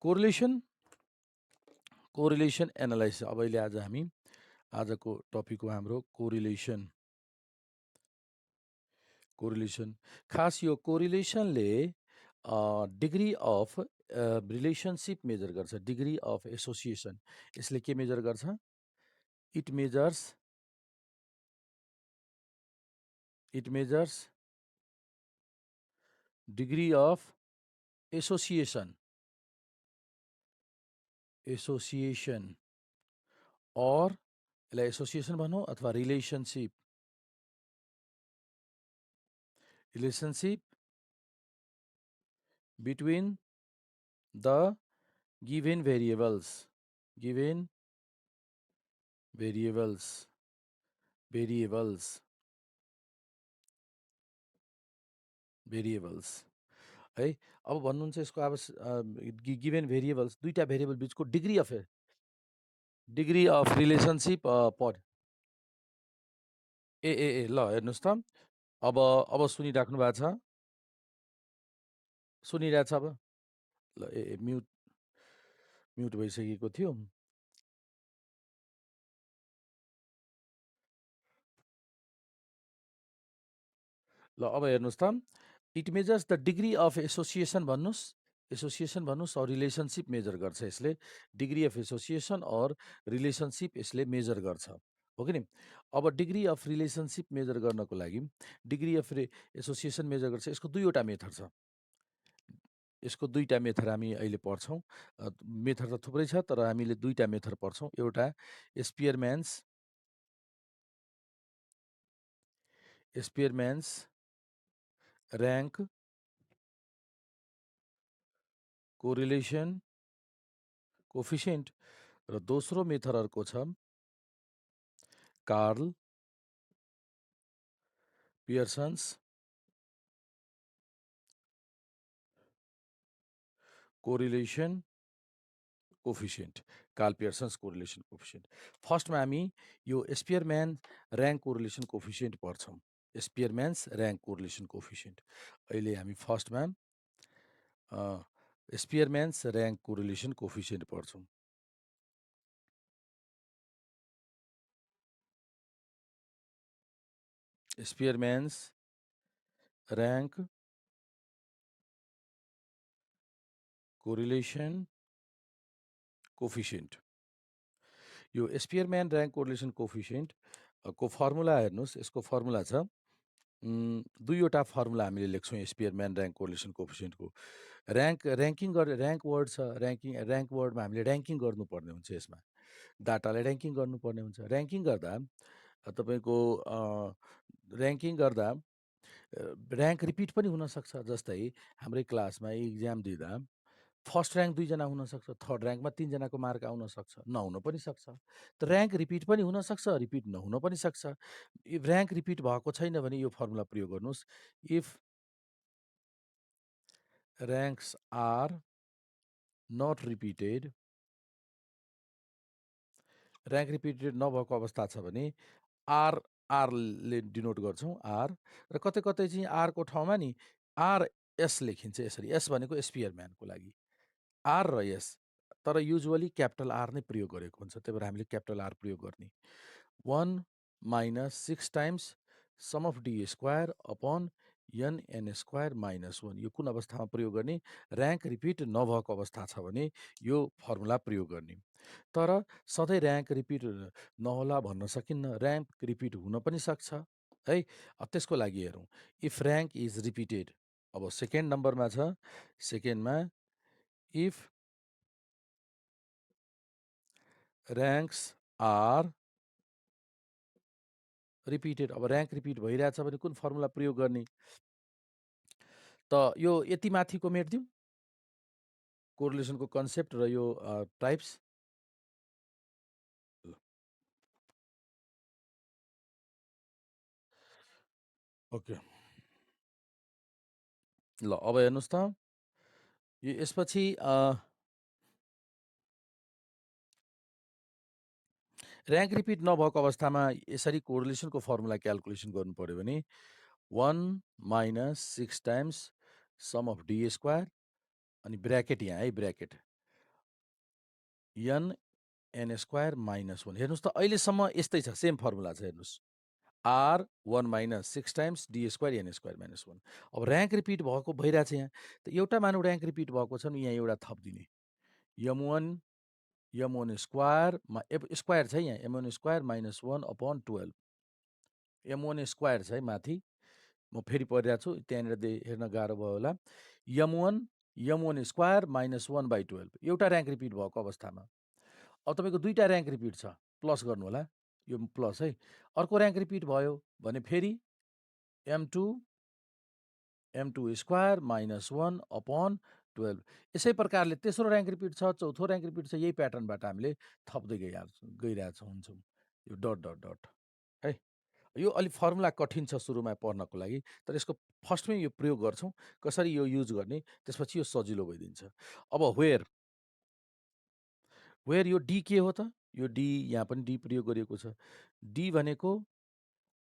Correlation analysis. अब अहिले आज हामी आजको टपिक हो हाम्रो कोरिलेसन। खास यो कोरिलेसनले डिग्री अफ रिलेसनसिप मेजर गर्छ, डिग्री अफ एसोसिएसन। यसले के मेजर गर्छ? It measures degree of association और यसलाई एसोसिएसन भनौँ अथवा relationship between the given variables है। अब भन्नुहुन्छ यसको अब गिभेन भेरिएबल्स, दुईटा भेरिएबल बिचको डिग्री अफ रिलेसनसिप पर ए ल हेर्नुहोस् त। अब सुनिराख्नु भएको छ? सुनिरहेछ अब? ल म्युट भइसकेको थियो। ल अब हेर्नुहोस् त। It measures the degree of association भन्नुहोस् और रिलेसनसिप मेजर गर्छ यसले। डिग्री अफ एसोसिएसन और रिलेसनसिप यसले मेजर गर्छ, हो कि नि? अब डिग्री अफ रिलेसनसिप मेजर गर्नको लागि डिग्री अफ एसोसिएसन मेजर गर्छ। यसको दुईवटा मेथड छ। यसको दुईटा मेथड हामी अहिले पढ्छौँ। मेथड त थुप्रै छ, तर हामीले दुईटा मेथड पढ्छौँ। एउटा स्पियरम्यान्स र्याङ्क कोरिलेसन कोफिसिएन्ट र दोस्रो मेथड अर्को छ Karl Pearson's correlation coefficient. Karl Pearson's correlation coefficient. फर्स्टमा हामी यो स्पियरम्यान र्याङ्क कोरिलेसन कोफिसिएन्ट पढ्छौँ। Spearman's rank correlation coefficient. अहिले हामी फर्स्टमा स्पियरम्यान्स र्याङ्क कोरिलेसन कोफिसिएन्ट पढ्छौँ। Spearman's rank correlation coefficient. यो स्पियरम्यान र्याङ्क कोरिलेसन कोफिसिएन्ट को फर्मुला हेर्नुहोस्। यसको फर्मुला छ दुईवटा फर्मुला हामीले लेख्छौँ स्पियरम्यान र्याङ्क कोरिलेसन कोफिसिएन्टको। र्याङ्किङ वर्ड छ। र्याङ्क वर्डमा हामीले र्याङ्किङ गर्नुपर्ने हुन्छ। यसमा डाटालाई र्याङ्किङ गर्नुपर्ने हुन्छ। र्याङ्किङ गर्दा तपाईँको र्याङ्क रिपिट पनि हुनसक्छ। जस्तै हाम्रै क्लासमा इक्जाम दिँदा फर्स्ट र्याङ्क 2 जना हुनसक्छ, थर्ड र्याङ्कमा 3 जनाको मार्क आउन सक्छ, नहुन पनि सक्छ। त र्याङ्क रिपिट पनि हुनसक्छ, रिपिट नहुन पनि सक्छ। इफ र्याङ्क रिपिट भएको छैन भने यो फर्मुला प्रयोग गर्नुहोस्। If ranks are not repeated, rank repeated नभएको अवस्था छ भने आरले डिनोट गर्छौँ, आर। र कतै कतै चाहिँ आरको ठाउँमा नि आरएस लेखिन्छ यसरी। एस भनेको स्पियरम्यानको लागि, आर र एस। तर युजुअली क्यापिटल आर नै प्रयोग गरेको हुन्छ, त्यही भएर हामीले क्यापिटल आर प्रयोग गर्ने। 1 - 6 times sum of D square upon N square -1। यो कुन अवस्थामा प्रयोग गर्ने? र्याङ्क रिपिट नभएको अवस्था छ भने यो फर्मुला प्रयोग गर्ने। तर सधैँ र्याङ्क रिपिट नहोला भन्न सकिन्न, र्याङ्क रिपिट हुन पनि सक्छ है। त्यसको लागि हेरौँ। इफ र्याङ्क इज रिपिटेड, अब सेकेन्ड नम्बरमा छ। सेकेन्डमा इफ र्याङ्क्स आर रिपिटेड। अब र्याङ्क रिपिट भइरहेछ भने कुन फर्मुला प्रयोग गर्ने? त यो यति माथिको मेट्दिउँ, कोरिलेसनको कन्सेप्ट र यो टाइप्स। ओके ल अब हेर्नुहोस् त। यो यसपछि र्याङ्क रिपिट नभएको अवस्थामा यसरी कोरिलेसनको फर्मुला क्यालकुलेसन गर्नु पऱ्यो भने 1 - 6 times sum of D square, अनि ब्र्याकेट यहाँ है, bracket n n square minus 1 हेर्नुहोस् त अहिलेसम्म यस्तै छ, सेम फर्मुला छ हेर्नुहोस्। r 1 minus 6 times d square n square minus 1। अब ऱ्याङ्क रिपिट भएको भइरहेछ यहाँ, त एउटा मानौँ ऱ्याङ्क रिपिट भएको छ नि, यहाँ एउटा थपिदिने m1 m1 स्क्वायरमा स्क्वायर छ यहाँ m1 square minus 1 upon 12 m1 square छ है माथि, म फेरि पढिरहेको छु, त्यहाँनिर हेर्न गाह्रो भयो होला। m1 स्क्वायर माइनस 1/12 एउटा ऱ्याङ्क रिपिट भएको अवस्थामा। अब तपाईँको दुईवटा ऱ्याङ्क रिपिट छ, प्लस गर्नु होला, यो प्लस है। अर्को ऱ्याङ्क रिपिट भयो भने फेरि m2 स्क्वायर माइनस 1 अपॉन 12। यसै प्रकारले तेस्रो ऱ्याङ्क रिपिट छ, चौथो ऱ्याङ्क रिपिट छ, यही प्याटर्नबाट हामीले थप्दै गइरहेछौँ हुन्छौँ, यो डट डट डट है। यो अलिक फर्मुला कठिन छ सुरुमा पढ्नको लागि, तर यसको फर्स्टमै यो प्रयोग गर्छौँ, कसरी यो युज गर्ने, त्यसपछि यो सजिलो भइदिन्छ। अब वेयर यो डी के हो त? यो डी यहाँ पनि डी प्रयोग गरिएको छ। डी भनेको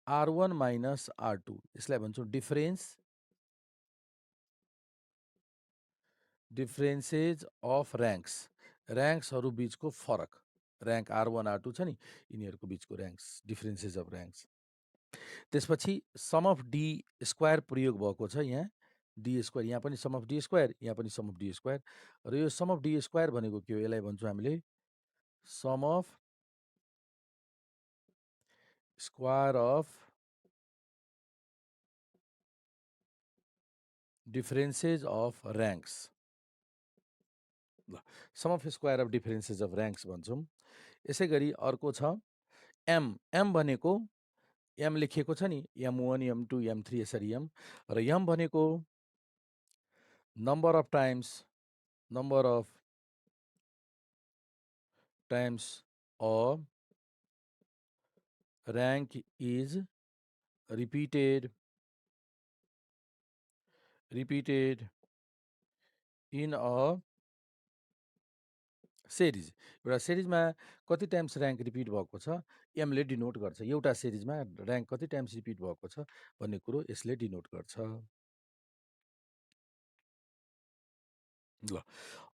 r1 माइनस r2, यसलाई भन्छौँ डिफरेन्सेज अफ ऱ्याङ्क्स, ऱ्याङ्क्सहरू बिचको फरक। ऱ्याङ्क r1 r2 छ नि, यिनीहरूको बिचको ऱ्याङ्क्स, डिफरेन्सेज अफ ऱ्याङ्क्स। त्यसपछि सम अफ डी स्क्वायर प्रयोग भएको छ यहाँ, डी स्क्वायर, यहाँ पनि सम अफ डी स्क्वायर, यहाँ पनि सम अफ डी स्क्वायर। र यो सम अफ डी स्क्वायर भनेको के हो? यसलाई भन्छौँ हामीले sum of square of differences of ranks. ल, sum of square of differences of ranks भन्छौँ। यसै गरी अर्को छ एम भनेको, एम लेखिएको छ नि, m1 m2 m3 यसरी m, र m भनेको number of times a rank is repeated in a series. एउटा सिरिजमा कति टाइम्स ऱ्याङ्क रिपिट भएको छ एमले डिनोट गर्छ, एउटा सिरिजमा ऱ्याङ्क कति टाइम्स रिपिट भएको छ भन्ने कुरो यसले डिनोट गर्छ। ल,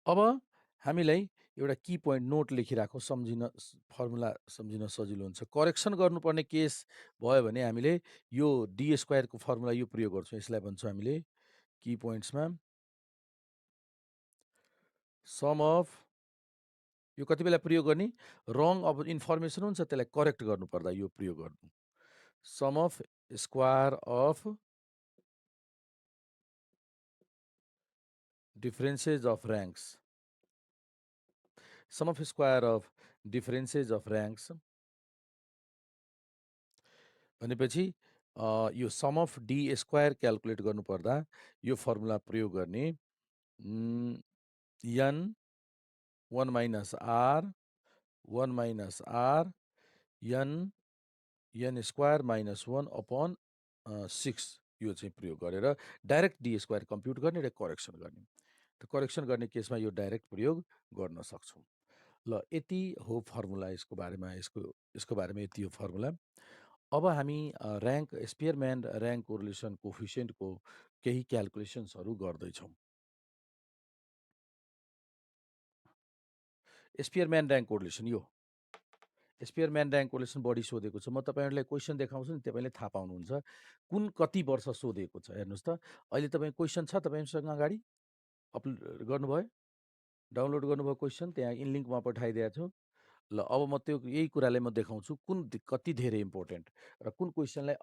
अब हामीलाई एउटा की पोइन्ट नोट लेखिराखौँ, फर्मुला सम्झिन सजिलो हुन्छ। करेक्सन गर्नुपर्ने केस भयो भने हामीले यो डी स्क्वायरको फर्मुला यो प्रयोग गर्छौँ, यसलाई भन्छौँ हामीले की पोइन्ट्समा सम अफ, यो कति बेला प्रयोग गर्ने? रङ अब इन्फर्मेसन हुन्छ, त्यसलाई करेक्ट गर्नुपर्दा यो प्रयोग गर्नु। Sum of square of differences of ranks, sum of square of differences of ranks भनेपछि यो sum of D square calculate गर्नुपर्दा यो फर्मुला प्रयोग गर्ने, n 1 minus r 1 minus r n square minus 1 upon 6 यो चाहिँ प्रयोग गरेर डाइरेक्ट डी स्क्वायर कम्प्युट गर्ने र करेक्सन गर्ने। त करेक्सन गर्ने केसमा यो डाइरेक्ट प्रयोग गर्न सक्छौँ। ल, यति हो फर्मुला, यसको बारेमा यति हो फर्मुला। अब हामी ऱ्याङ्क स्पियरम्यान ऱ्याङ्क कोरिलेसन कोफिसियन्टको केही क्यालकुलेसन्सहरू गर्दैछौँ। स्पियरम्यान ऱ्याङ्क कोरिलेसन, यो स्पियरम्यान ऱ्याङ्क कोरिलेसन बढी सोधेको छ। म तपाईँहरूलाई क्वेसन देखाउँछु नि, तपाईँले थाहा पाउनुहुन्छ कुन कति वर्ष सोधेको छ। हेर्नुहोस् त, अहिले तपाईँ क्वेसन छ तपाईँसँग अगाडि, अपलोड गर्नुभयो, डाउनलोड गर्नुभयो क्वेसन, त्यहाँ इनलिङ्क म पठाइदिएको छु। ल, अब म त्यो यही कुरालाई म देखाउँछु कति धेरै इम्पोर्टेन्ट र कुन क्वेसनलाई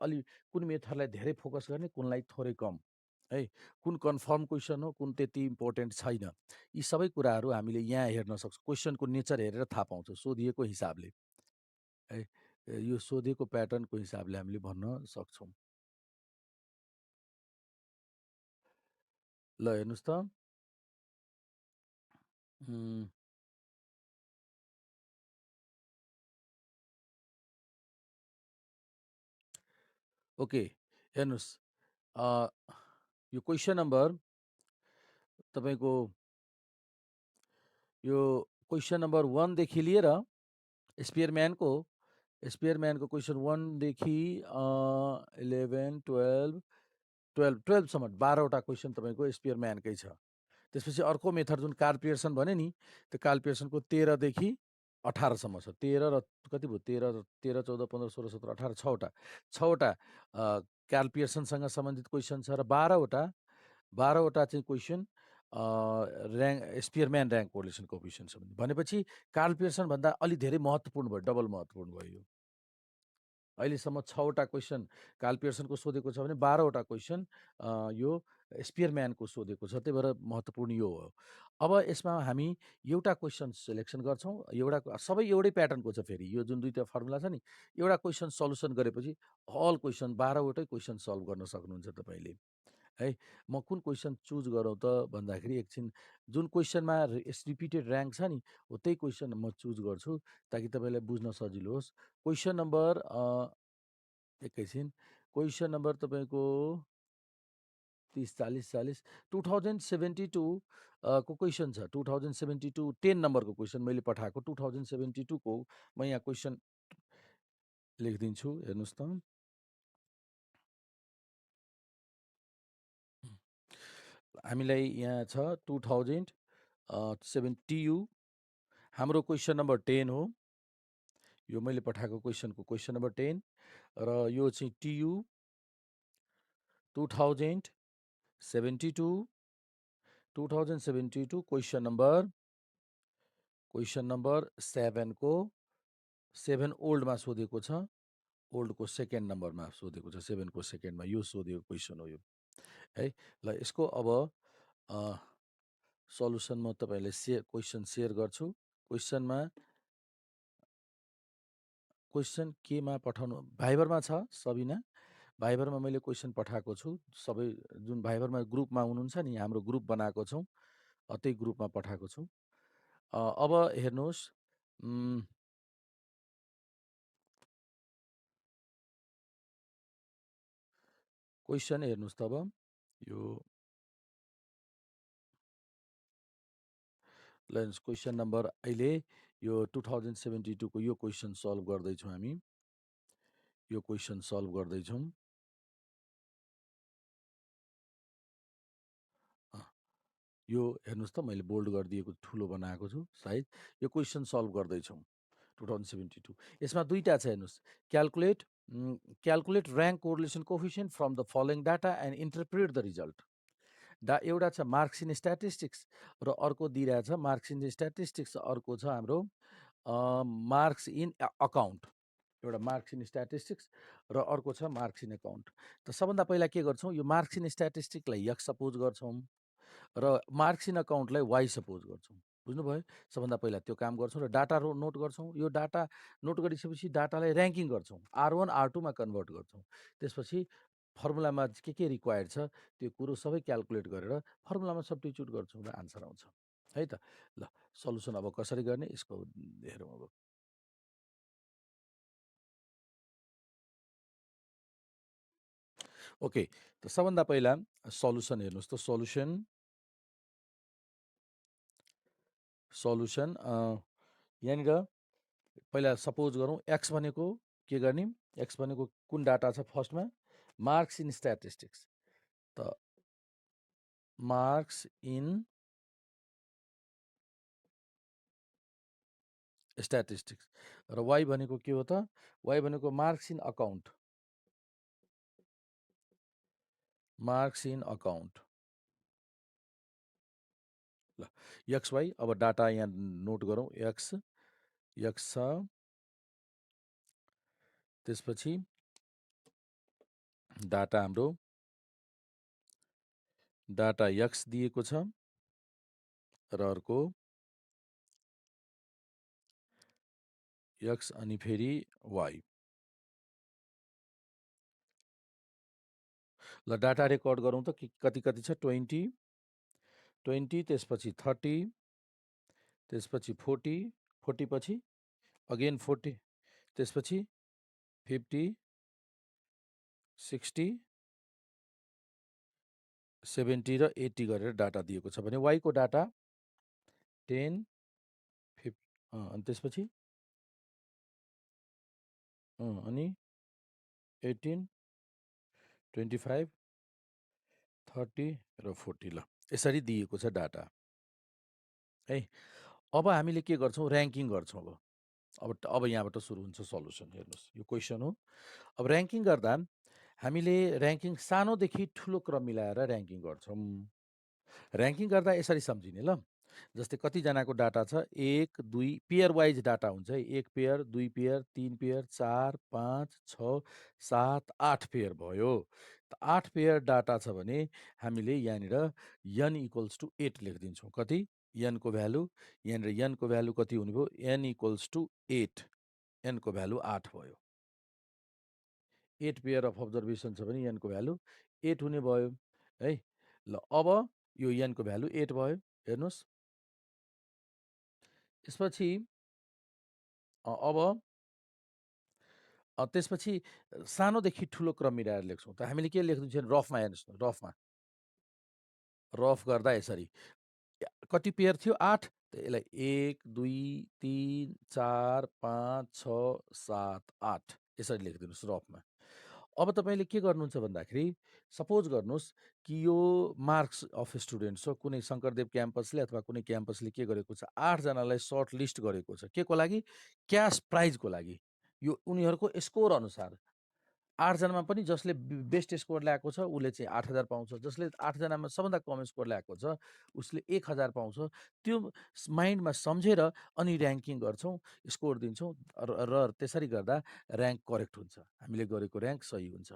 कुन मेथडलाई धेरै फोकस गर्ने, कुनलाई थोरै कम है, कुन कन्फर्म क्वेसन हो, कुन त्यति इम्पोर्टेन्ट छैन। यी सबै कुराहरू हामीले यहाँ हेर्न सक्छौँ, क्वेसनको नेचर हेरेर थाहा पाउँछौँ, सोधिएको हिसाबले है, यो सोधेको प्याटर्नको हिसाबले हामीले भन्न सक्छौँ। ल, हेर्नुहोस् त, ओके, हेर्नुहोस्, यो क्वेसन नम्बर तपाईँको, यो क्वेसन नम्बर 1 देखि लिएर स्पियरम्यानको क्वेसन 1 देखि 11 12 12 12सम्म 12वटा क्वेसन तपाईँको स्पियरम्यानकै छ। त्यसपछि अर्को मेथड जुन कार्ल पियर्सन भने नि, त्यो कार्ल पियर्सनको 13 देखि 18 सम्म छ। 13 र कति भयो? 13, 14, 15, 16, 17, 18 6वटा 6वटा कार्ल पियर्सनसँग सम्बन्धित क्वेसन छ र 12वटा चाहिँ क्वेसन स्पियरम्यान ऱ्याङ्क कोरिलेसन कोएफिसिएन्ट छ भनेपछि कार्ल पियर्सन भन्दा अलि धेरै महत्त्वपूर्ण भयो, डबल महत्त्वपूर्ण भयो यो। अहिलेसम्म 6वटा क्वेसन कार्ल पियर्सनको सोधेको छ भने 12वटा क्वेसन यो स्पियरम्यानको सोधेको छ, त्यही भएर महत्त्वपूर्ण यो हो। अब यसमा हामी एउटा क्वेसन सेलेक्सन गर्छौँ, सबै एउटै प्याटर्नको छ। फेरि यो जुन दुईवटा फर्मुला छ नि, एउटा क्वेसन सल्युसन गरेपछि अल क्वेसन 12वटै क्वेसन सल्भ गर्न सक्नुहुन्छ तपाईँले है। म कुन क्वेसन चुज गरौँ त भन्दाखेरि एकछिन जुन क्वेसनमा रिपिटेड ऱ्याङ्क छ नि, हो त्यही क्वेसन म चुज गर्छु ताकि तपाईँलाई बुझ्न सजिलो होस्। क्वेसन नम्बर एकैछिन, क्वेसन नम्बर तपाईँको 30, 40, 40 2072 को क्वेसन छ। 2072 10 नम्बरको क्वेसन मैले पठाएको 2072 को म यहाँ क्वेसन लेखिदिन्छु, हेर्नुहोस् त। हामीलाई यहाँ छ 2007 TU, हाम्रो क्वेसन नम्बर 10 हो। यो मैले पठाएको क्वेसनको क्वेसन नम्बर 10 र यो चाहिँ TU 2072 क्वेसन नम्बर 7 को 7 ओल्डमा सोधेको छ। ओल्डको सेकेन्ड नम्बरमा सोधेको छ, 7 को सेकेन्डमा यो सोधेको क्वेसन हो यो है। ल यसको अब सल्युसन म तपाईँलाई क्वेसन सेयर गर्छु। क्वेसन केमा पठाउनु? भाइबरमा छ सबिना, भाइबरमा मैले क्वेसन पठाएको छु। सबै जुन भाइबरमा ग्रुपमा हुनुहुन्छ नि, हाम्रो ग्रुप बनाएको छौँ, त्यही ग्रुपमा पठाएको छु। अब हेर्नुहोस्, क्वेसन हेर्नुहोस् त। अब यो लेन्स क्वेसन नम्बर अहिले यो 2072 को यो क्वेसन सल्भ गर्दैछौँ हामी। यो क्वेसन सल्भ गर्दैछौँ। यो हेर्नुहोस् त, मैले बोल्ड गरिदिएको ठुलो बनाएको छु साइज। यो क्वेसन सल्भ गर्दैछौँ 2072। यसमा दुईवटा छ, हेर्नुहोस्। Calculate rank correlation coefficient from the following data and interpret the result. एउटा छ मार्क्स इन स्ट्याटिस्टिक्स र अर्को दिइरहेछ मार्क्स इन स्ट्याटिस्टिक्स, अर्को छ हाम्रो मार्क्स इन अकाउन्ट। एउटा मार्क्स इन स्ट्याटिस्टिक्स र अर्को छ मार्क्स इन अकाउन्ट। त सबभन्दा पहिला के गर्छौँ, यो मार्क्स इन स्ट्याटिस्टिक्सलाई x सपोज गर्छौँ र मार्क्स इन अकाउन्टलाई y सपोज गर्छौँ। बुझ्नुभयो? सबभन्दा पहिला त्यो काम गर्छौँ र डाटा नोट गर्छौँ। यो डाटा नोट गरिसकेपछि डाटालाई ऱ्याङ्किङ गर्छौँ, R1 R2 मा कन्भर्ट गर्छौँ। त्यसपछि फर्मुलामा के रिक्वायर्ड छ त्यो कुरो सबै क्यालकुलेट गरेर फर्मुलामा सब्स्टिट्युट गर्छौँ र आन्सर आउँछ है त। ल सल्युसन अब कसरी गर्ने यसको हेरौँ अब। ओके, त सबभन्दा पहिला सल्युसन हेर्नुहोस् त। सल्युसन यहाँनिर पहिला सपोज गरौँ x भनेको के गर्ने, x भनेको कुन डाटा छ फर्स्टमा, मार्क्स इन स्ट्याटिस्टिक्स। त मार्क्स इन स्ट्याटिस्टिक्स र y भनेको के हो त, y भनेको marks in account. Marks in account. ल XY, अब डाटा यहाँ नोट गरौँ। x छ, त्यसपछि डाटा हाम्रो डाटा x दिएको छ र अर्को x अनि फेरि y। ल डाटा रेकर्ड गरौँ त कति छ। 20, त्यसपछि 30, त्यसपछि 40 पछि अगेन 40, त्यसपछि 50, 60, 70 र 80 गरेर डाटा दिएको छ भने y को डाटा 10, 50 अनि त्यसपछि अनि 18, 25, 30 र 40। ल यसरी दिएको छ डाटा है। अब हामीले के गर्छौँ, ऱ्याङ्किङ गर्छौँ अब यहाँबाट सुरु हुन्छ सल्युसन। हेर्नुहोस्, यो क्वेसन हो। अब ऱ्याङ्किङ गर्दा हामीले ऱ्याङ्किङ सानोदेखि ठुलो क्रम मिलाएर ऱ्याङ्किङ गर्छौँ। ऱ्याङ्किङ गर्दा यसरी सम्झिने ल, जस्तै कतिजनाको डाटा छ, 1 2 पेयर वाइज डाटा हुन्छ है। 1 पेयर, 2 पेयर, 3 पेयर, 4 5 6 7 8 पेयर भयो। त 8 पेयर डाटा छ भने हामीले यहाँनिर n इक्वल्स टु 8 लेखिदिन्छौँ। कति? n को भ्यालु, यहाँनिर n को भ्यालु कति हुने भयो? n इक्वल्स टु 8, n को भ्यालु 8 भयो। 8 पेयर अफ अब्जर्भेसन छ भने n को भ्यालु 8 हुने भयो है। ल अब यो n को भ्यालु 8 भयो। हेर्नुहोस्, त्यसपछि अब त्यसपछि सानोदेखि ठुलो क्रम मिलाएर लेख्छौँ। त हामीले के लेख्दैछौँ? रफमा हेर्नुहोस् न, रफ गर्दा यसरी कति पेयर थियो? 8। त यसलाई 1 2 3 4 5 6 7 8 यसरी लेखिदिनुहोस् रफमा। अब तपाईँले के गर्नुहुन्छ भन्दाखेरि, सपोज गर्नुहोस् कि यो मार्क्स अफ स्टुडेन्ट्स हो, कुनै शङ्करदेव क्याम्पसले अथवा कुनै क्याम्पसले के गरेको छ, 8 जनालाई सर्ट लिस्ट गरेको छ। के को लागि? क्यास प्राइजको लागि। यो उनीहरूको स्कोर अनुसार 8 जनामा पनि जसले बेस्ट स्कोर ल्याएको छ उसले चाहिँ 8,000 पाउँछ, जसले 8 जनामा सबभन्दा कम स्कोर ल्याएको छ उसले 1,000 पाउँछ। त्यो माइन्डमा सम्झेर अनि ऱ्याङ्किङ गर्छौँ, स्कोर दिन्छौँ र त्यसरी गर्दा ऱ्याङ्क करेक्ट हुन्छ, हामीले गरेको ऱ्याङ्क सही हुन्छ।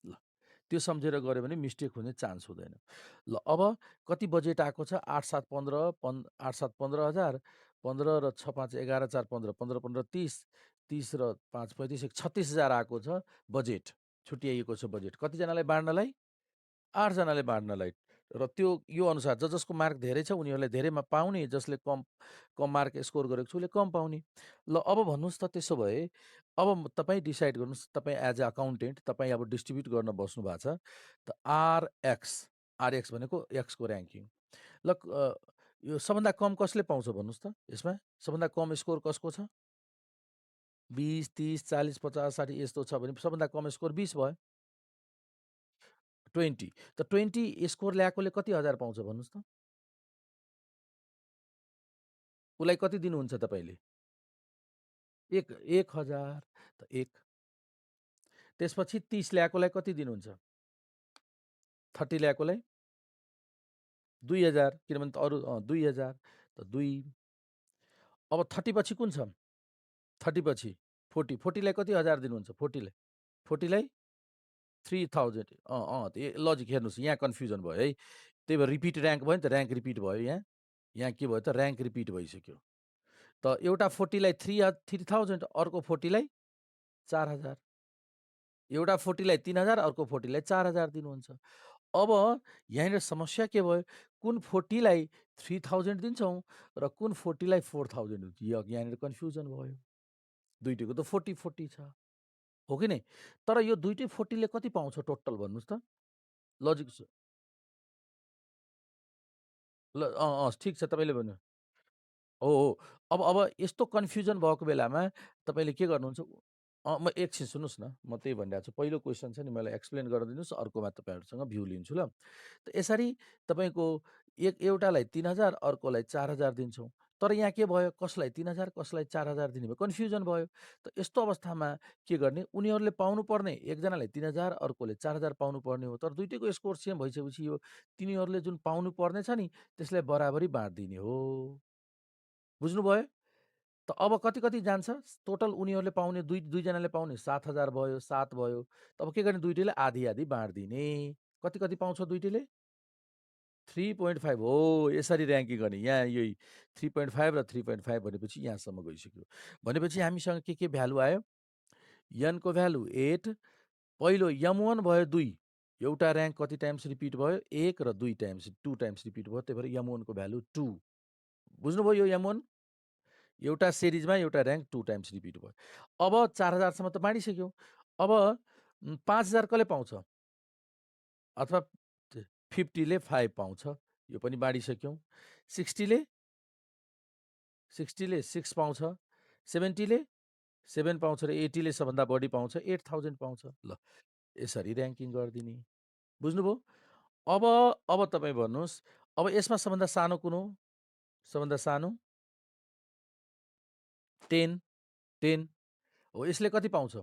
ल, त्यो सम्झेर गऱ्यो भने मिस्टेक हुने चान्स हुँदैन। ल, अब कति बजेट आएको छ? 8 7 15 8 7 15,000, 15 र 6 5 11 4 15 15 15 30, 30 र 5 35 36,000 आएको छ बजेट, छुट्याइएको छ बजेट। कतिजनालाई बाँड्नलाई? 8 जनाले बाँड्नलाई। र त्यो यो अनुसार जसको मार्क धेरै छ उनीहरूलाई धेरैमा पाउने, जसले कम मार्क स्कोर गरेको छ उसले कम पाउने। ल, अब भन्नुहोस् त, त्यसो भए अब तपाईँ डिसाइड गर्नुहोस्, तपाईँ एज अ अकाउन्टेन्ट तपाईँ अब डिस्ट्रिब्युट गर्न बस्नु भएको छ। त आरएक्स भनेको एक्सको ऱ्याङ्किङ। ल, यो सबभन्दा कम कसले पाउँछ भन्नुहोस् त? यसमा सबभन्दा कम स्कोर कसको छ? 20 30 40 50 60 यस्तो छ भने सबभन्दा कम स्कोर 20 भयो। 20 त 20 स्कोर ल्याएकोले कति हजार पाउँछ भन्नुहोस् त? उसलाई कति दिनुहुन्छ तपाईँले? 1,000 त 1। त्यसपछि 30 ल्याएकोलाई कति दिनुहुन्छ? 30 ल्याएकोलाई 2,000, किनभने अरू 2,000 त 2। अब 30 पछि कुन छ? 30 पछि 40, 40 लाई कति हजार दिनुहुन्छ? 40 लाई 3,000। लजिक हेर्नुहोस्, यहाँ कन्फ्युजन भयो है। त्यही भएर रिपिट ऱ्याङ्क भयो नि त, ऱ्याङ्क रिपिट भयो यहाँ। यहाँ के भयो त? ऱ्याङ्क रिपिट भइसक्यो। त एउटा 40 लाई 3,000, अर्को 40 लाई 4,000। एउटा 40 लाई 3,000, अर्को 40 लाई 4,000 दिनुहुन्छ। अब यहाँनिर समस्या के भयो? कुन 40 लाई 3,000 दिन्छौँ र कुन 40 लाई 4,000 दिन्छौँ? यहाँनिर कन्फ्युजन भयो। दुईटैको त 40 छ, हो कि नै? तर यो दुईटै 40 ले कति पाउँछ टोटल भन्नुहोस् त? लजिक ठिक छ तपाईँले भन्नु। हो। अब यस्तो कन्फ्युजन भएको बेलामा तपाईँले के गर्नुहुन्छ? म एकछिन सुन्नुहोस् न, म त्यही भनिरहेको छु। पहिलो क्वेसन छ नि, मलाई एक्सप्लेन गरेर दिनुहोस्, अर्कोमा तपाईँहरूसँग भ्यू लिन्छु ल। त यसरी तपाईँको एउटालाई 3,000 अर्कोलाई 4,000 दिन्छौँ। तर यहाँ के भयो? कसलाई 3,000 कसलाई 4,000 दिने भयो, कन्फ्युजन भयो। त यस्तो अवस्थामा के गर्ने? उनीहरूले पाउनुपर्ने, एकजनालाई 3,000 अर्कोले 4,000 पाउनुपर्ने हो। तर दुइटैको स्कोर सेम भइसकेपछि यो तिनीहरूले जुन पाउनुपर्ने छ नि त्यसलाई बराबरी बाँडिदिने हो। बुझ्नुभयो? त अब कति जान्छ? टोटल उनीहरूले पाउने, दुईजनाले पाउने 7,000 भयो, 7 भयो। त अब के गर्ने? दुइटैले आधी बाँडिदिने। कति पाउँछ दुइटैले? 3.5 हो। यसरी ऱ्याङ्किङ गर्ने। यहाँ यही 3.5 र 3.5 भनेपछि यहाँसम्म गइसक्यो। भनेपछि हामीसँग के भ्यालु आयो? n को भ्यालु 8, पहिलो m1 भयो 2, एउटा ऱ्याङ्क कति टाइम्स रिपिट भयो? 1 र 2 टाइम्स रिपिट भयो। त्यही भएर m1 को भ्यालु 2। बुझ्नुभयो? यो m1 एउटा सिरिजमा एउटा ऱ्याङ्क 2 टाइम्स रिपिट भयो। अब 4,000 सम्म त बाँडिसक्यो। अब 5,000 कसले पाउँछ? अथवा 50 ले 5 पाउँछ, यो पनि बाँडिसक्यौँ। 60 ले 6 पाउँछ, 70 ले 7 पाउँछ र 80 ले सबभन्दा बढी पाउँछ, 8,000 पाउँछ। ल, यसरी ऱ्याङ्किङ गरिदिने। बुझ्नुभयो? अब तपाईँ भन्नुहोस्, अब यसमा सबभन्दा सानो कुन हो? सबभन्दा सानो 10 10 हो। यसले कति पाउँछ?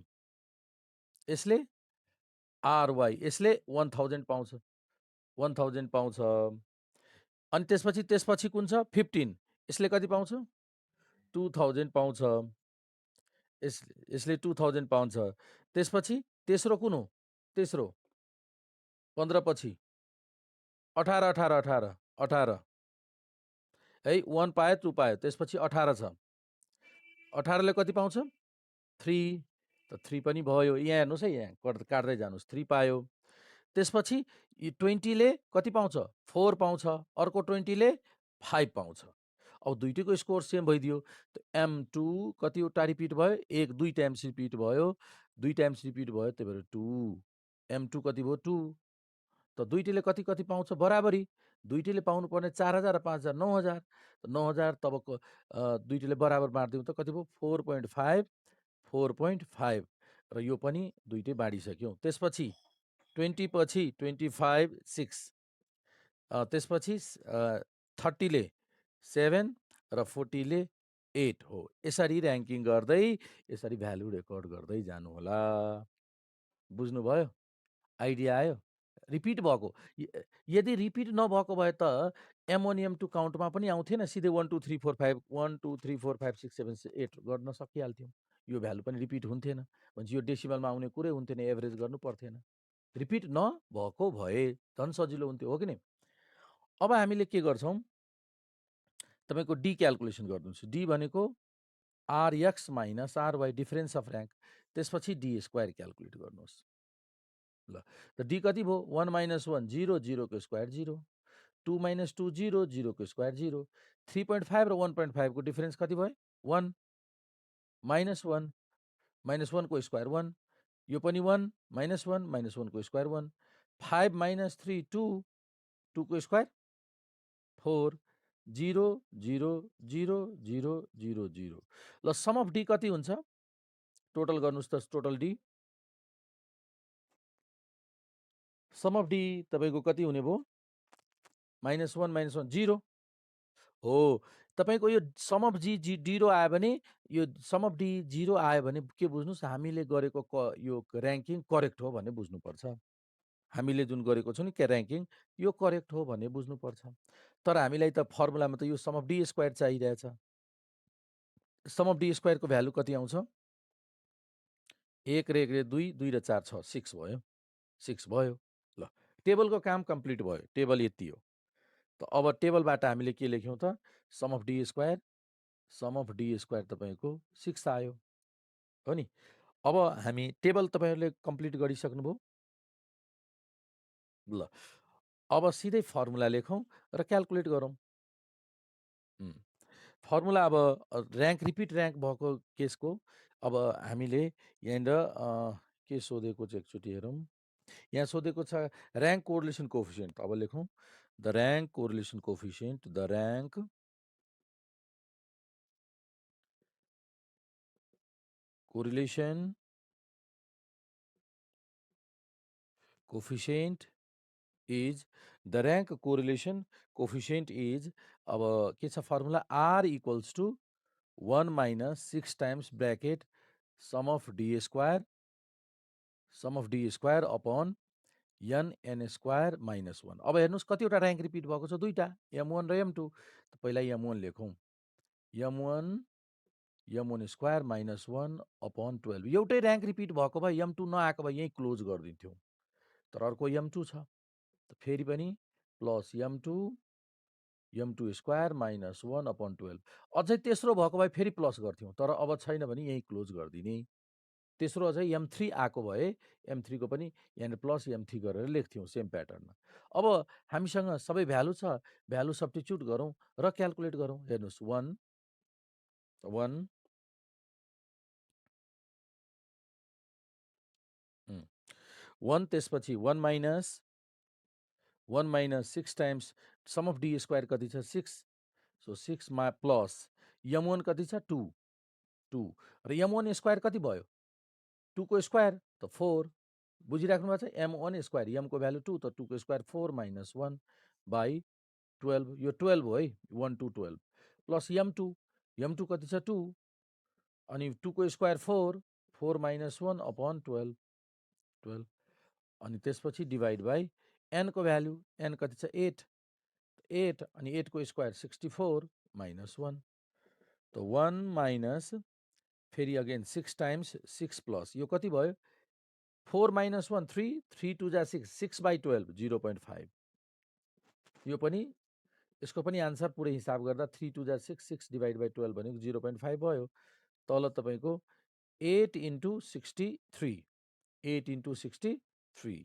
यसले आरवाई, यसले 1000 पाउँछ, 1000 पाउँछ। अनि त्यसपछि कुन छ? 15, यसले कति पाउँछ? 2000 पाउँछ। यसले 2000 पाउँछ। त्यसपछि तेस्रो कुन हो? तेस्रो 15 पछि 18 18 18 18 है 1 पायो 2 पायो, त्यसपछि 18 छ। 18 ले कति पाउँछ? 3, त 3 पनि भयो। यहाँ हेर्नुहोस् है, यहाँ काट्दै जानुहोस्, 3 पायो। त्यसपछि 20 ले कति पाउँछ? 4 पाउँछ। अर्को 20 ले 5 पाउँछ। अब दुईटैको स्कोर सेम भइदियो। त M2 कतिवटा रिपिट भयो? 1 2 टाइम्स रिपिट भयो, 2 टाइम्स रिपिट भयो, त्यही भएर 2। M2 कति भयो? 2। त दुईटैले कति कति पाउँछ? बराबरी। दुईटैले पाउनुपर्ने 4000 र 5000 9000। 9000 तबको दुईटैले बराबर बाँडिदिउँ त कति भयो? 4.5 4.5 र यो पनि दुईटै बाँडिसक्यौँ। त्यसपछि 20 पछि 25 6 त्यसपछि 30 ले 7 र 40 ले 8 हो। यसरी र्याङ्किङ गर्दै यसरी भ्यालु रेकर्ड गर्दै जानुहोला। बुझ्नुभयो? आइडिया आयो? रिपिट भएको यदि रिपिट नभएको भए त M1 M2 काउन्टमा पनि आउँथेन, सिधै 1 2 3 4 5 1 2 3 4 5 6 7 8 गर्न सकिहाल्थ्यौँ। यो भ्यालु पनि रिपिट हुन्थेन। भनेपछि यो डेसिमलमा आउने कुरै हुन्थेन, एभरेज गर्नु पर्थेन। रिपिट नभएको भए झन् सजिलो हुन्थ्यो, हो कि नै? अब हामीले के गर्छौँ? तपाईँको डी क्याल्कुलेसन गर्नुहुन्छ। डी भनेको RX minus RY, difference of rank. त्यसपछि डी स्क्वायर क्याल्कुलेट गर्नुहोस्। ल, त डी कति भयो? 1 - 1 0 0 को स्क्वायर 0, 2 - 2 0 0 को स्क्वायर 0, 3.5 र 1.5 को डिफरेन्स कति भयो? 1 -1 -1 को स्क्वायर 1, यो पनि 1 -1 -1 को स्क्वायर 1, 5 - 3 2 2 को स्क्वायर 4, 0 0 0 0 0 0। ल, सम अफ डी कति हुन्छ? टोटल गर्नुहोस् त, total D. Sum of D तपाईँको कति हुने भयो? -1 -1 0 हो। तपाईँको यो सम अफ जी 0 आयो भने, यो सम अफ डी 0 आयो भने के बुझ्नुहोस्, हामीले गरेको यो र्याङ्किङ करेक्ट हो भन्ने बुझ्नुपर्छ। हामीले जुन गरेको छौँ नि र्याङ्किङ, यो करेक्ट हो भन्ने बुझ्नुपर्छ। तर हामीलाई त फर्मुलामा त यो सम अफ डी स्क्वायर चाहिरहेछ। सम अफ डी स्क्वायरको भ्यालु कति आउँछ? 1 र 1 रे 2, 2 र 4 6, 6 भयो। 6 भयो। ल, टेबलको काम कम्प्लिट भयो। टेबल यति हो। त अब टेबलबाट हामीले के लेख्यौँ त? Sum of D square, sum of D square तपाईँको 6 आयो, हो नि? अब हामी टेबल तपाईँहरूले कम्प्लिट गरिसक्नुभयो। ल, अब सिधै फर्मुला लेखौँ र क्याल्कुलेट गरौँ। फर्मुला अब र्याङ्क रिपिट र्याङ्क भएको केसको अब हामीले यहाँनिर के सोधेको छ एकचोटि हेरौँ। यहाँ सोधेको छ र्याङ्क कोरिलेसन कोफिसिएन्ट। अब लेखौँ the rank correlation coefficient, the rank correlation coefficient is, the rank correlation coefficient is, अब के छ formula? R equals to 1 - 6 times bracket sum of D square, sum of D square upon n square -1। अब हेर्नुहोस् कतिवटा rank repeat भएको छ? दुईटा, M1 र M2। त पहिला M1 लेखौँ। M1 square -1 upon 12। एउटै र्याङ्क रिपिट भएको भए M2 नआएको भए यहीँ क्लोज गरिदिन्थ्यौँ। तर अर्को M2 छ, त फेरि पनि प्लस M2 स्क्वायर -1 अपन 12। अझै तेस्रो भएको भए फेरि प्लस गर्थ्यौँ, तर अब छैन भने यहीँ क्लोज गरिदिने। तेस्रो अझै M3 आएको भए M3 को पनि यहाँनिर प्लस M3 गरेर लेख्थ्यौँ सेम प्याटर्नमा। अब हामीसँग सबै भ्यालु छ, भ्यालु सब्स्टिट्युट गरौँ र क्याल्कुलेट गरौँ। हेर्नुहोस् 1 1 1, त्यसपछि 1 - 6 times sum of D square कति छ? 6। सो 6 मा प्लस M1 कति छ? 2 2 र M1 स्क्वायर कति भयो? 2 को स्क्वायर त 4। बुझिराख्नु भएको छ? M1 स्क्वायर, M को भ्यालु 2, त 2 को स्क्वायर 4 - 1 बाई 12 यो 12 हो है 1 to 12 प्लस m2 कति छ 2 अनि 2 को स्क्वायर 4 4 minus 1 upon 12 अनि त्यसपछि डिभाइड बाई n को भ्यालु n कति छ 8 8 अनि 8 को स्क्वायर 64 minus 1 त 1 minus फेरि अगेन 6 times 6 plus यो कति भयो 4 minus 1 3 3 2 जा 6 6 by 12 0.5 यो पनि यसको पनि आन्सर पुरै हिसाब गर्दा 3 2 जा 6 6 डिभाइड बाई 12 भनेको 0.5 भयो तल तपाईँको 8 into 63 8 into 63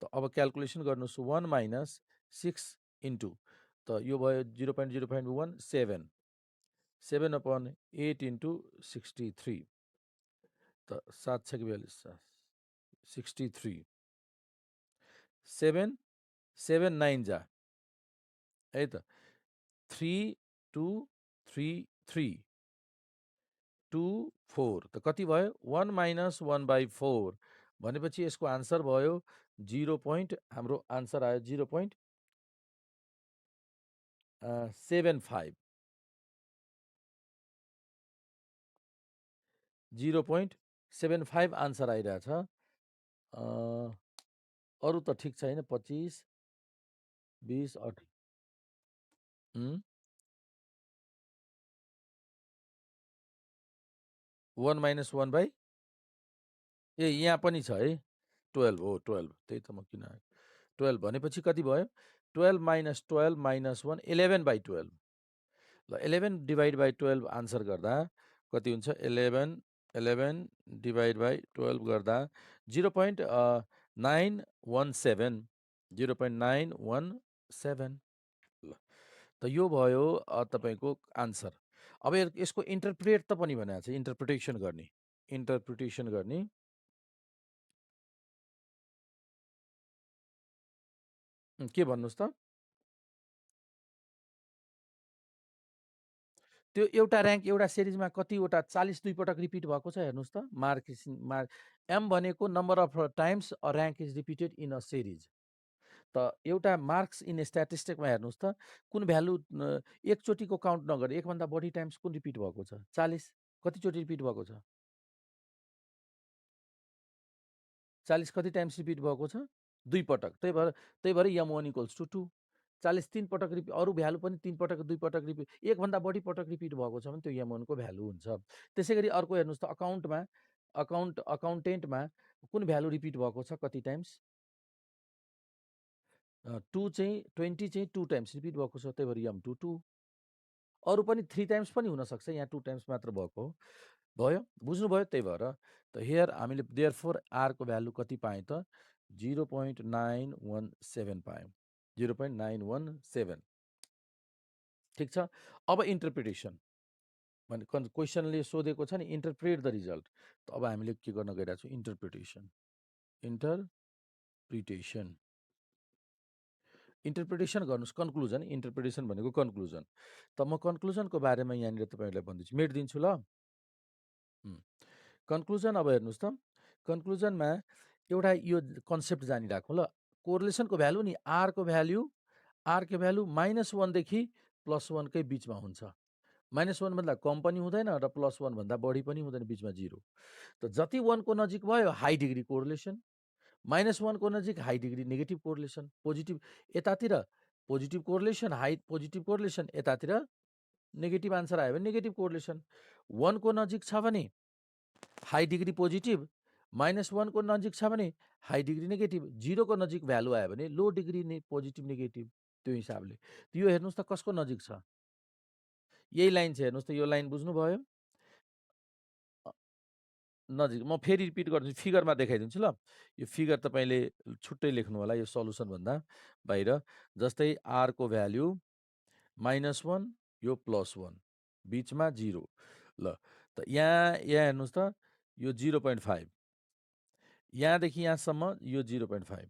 त अब क्यालकुलेसन गर्नुहोस् 1 minus 6 into त यो भयो 0.0.1 7 7 upon 8 into 63 त 7 छ कि 42 63 7 7 9 जा है त 3 2 3 3 2 4 त कति भयो 1 minus 1 by 4 भनेपछि यसको आन्सर भयो 0. हाम्रो आन्सर आयो 0.75 0.75 आन्सर आइरहेछ अरू त ठिक छैन 25 20 18 1 minus 1 by ए यहाँ पनि छ है 12 हो 12 त्यही त म किन 12 भनेपछि कति भयो 12 minus 12 minus 1 11 by 12 ल 11 डिभाइड बाई 12 आन्सर गर्दा कति हुन्छ 11 11 डिभाइड बाई 12 गर्दा 0.917 0.917 ल त यो भयो तपाईँको आन्सर अब यसको इन्टरप्रेट त पनि भनेको छ इन्टरप्रिटेसन गर्ने के भन्नुहोस् त त्यो एउटा ऱ्याङ्क एउटा सिरिजमा कतिवटा 42 पटक रिपिट भएको छ हेर्नुहोस् त मार्क एम भनेको number of times a rank is repeated in a series त एउटा मार्क्स इन स्ट्याटिस्टिकमा हेर्नुहोस् त कुन भ्यालु एकचोटिको काउन्ट नगरेर एकभन्दा बढी टाइम्स कुन रिपिट भएको छ 40 कतिचोटि रिपिट भएको छ 40 कति टाइम्स रिपिट भएको छ 2 पटक त्यही भएर m1 इक्वल्स टु 2 40 3 पटक रिपिट अरू भ्यालु पनि 3 पटक 2 पटक रिपिट एकभन्दा बढी पटक रिपिट भएको छ भने त्यो m1 को भ्यालु हुन्छ त्यसै गरी अर्को हेर्नुहोस् त अकाउन्टेन्टमा कुन भ्यालु रिपिट भएको छ कति टाइम्स 2 चाहिँ 20 चाहिँ 2 टाइम्स रिपिट भएको छ त्यही भएर m2 2 अरू पनि 3 टाइम्स पनि हुनसक्छ यहाँ 2 टाइम्स मात्र भएको हो भयो बुझ्नुभयो त्यही भएर त हियर हामीले देयरफोर आरको भ्यालु कति पाएँ त 0.917 पायौँ 0.917 ठिक छ अब इन्टरप्रिटेसन भने क्वेसनले सोधेको छ नि इन्टरप्रेट द रिजल्ट त अब हामीले के गर्न गइरहेको छौँ इन्टरप्रिटेसन गर्नुहोस् कन्क्लुजन इन्टरप्रिटेसन भनेको कन्क्लुजन त म कन्क्लुजनको बारेमा यहाँनिर तपाईँहरूलाई भन्दैछु मेटिदिन्छु ल कन्क्लुजन अब हेर्नुहोस् त कन्क्लुजनमा एउटा यो कन्सेप्ट जानिराखौँ ल कोरिलेसनको भ्यालु नि आरको भ्यालु -1 देखि +1 कै बिचमा हुन्छ -1 भन्दा कम पनि हुँदैन र +1 भन्दा बढी पनि हुँदैन बिचमा 0 त जति 1 को नजिक भयो हाई डिग्री कोरिलेसन -1 को नजिक high degree negative correlation positive यतातिर positive correlation high positive correlation यतातिर नेगेटिभ आन्सर आयो भने नेगेटिभ कोरिलेसन 1 को नजिक छ भने हाई डिग्री पोजिटिभ -1 को नजिक छ भने हाई डिग्री नेगेटिभ 0 को नजिक भ्यालु आयो भने लो डिग्री पोजिटिभ नेगेटिभ त्यो हिसाबले यो हेर्नुहोस् त कसको नजिक छ यही लाइन छ हेर्नुहोस् त यो लाइन बुझ्नुभयो नजिक म फेरि रिपिट गर्छु फिगरमा देखाइदिन्छु ल यो फिगर तपाईँले छुट्टै लेख्नु होला यो सल्युसन भन्दा बाहिर जस्तै आरको भ्याल्यु -1 यो +1 बिचमा 0 ल त यहाँ हेर्नुहोस् त यो 0.5 यहाँदेखि यहाँसम्म यो 0.5